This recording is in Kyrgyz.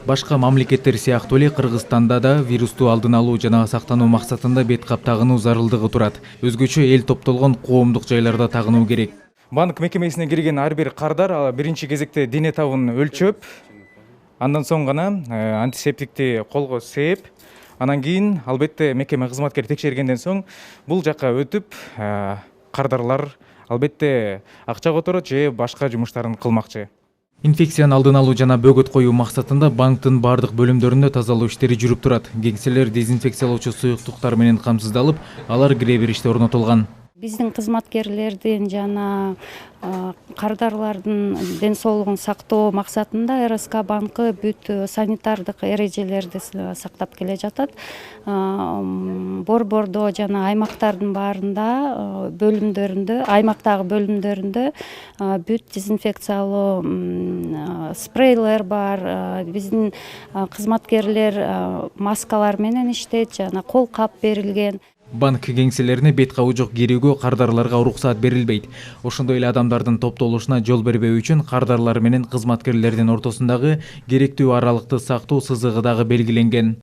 Башка мамлекеттер сыяктуу эле Кыргызстанда да вирусту алдын алуу жана сактануу максатында бет кап тагынуу зарылдыгы турат. Өзгөчө эл топтолгон коомдук жайларда тагынуу керек. Банк мекемесине кирген ар бир кардар биринчи кезекте дене табын өлчөп, андан соң гана антисептикти колго сээп, анан кийин албетте мекеме кызматкери текшергенден соң бул жакка өтүп, кардарлар албетте акча которот же башка жумуштарын кылмакчы. Инфекцияны алдын алуу жана бөгөт коюу максатында банктын бардык бөлүмдөрүндө тазалоо иштери жүрүп турат. Кеңселер дезинфекциялоочу суюктуктар менен камсыздалып, алар кире бериште орнотулган. Биздин кызматкерлердин жана кардарлардын ден соолугун сактоо максатында РСК банкы бүт санитардык эрежелерди сактап келе жатат. Борбордо жана аймактардын баарында бөлүмдөрүндө, аймактагы бөлүмдөрүндө бүт дезинфекциялоо спрейлер бар. Биздин кызматкерлер маскалар менен иштейт, жана кол кап берилген. Банк кеңселерине бет кабуу жок кирүүгө кардарларга уруксаат берилбейт. Ошондой эле адамдардын топтолушуна жол бербөө үчүн кардарлар менен кызматкерлердин ортосундагы керектүү аралыкты сактоо сызыгы дагы белгиленген.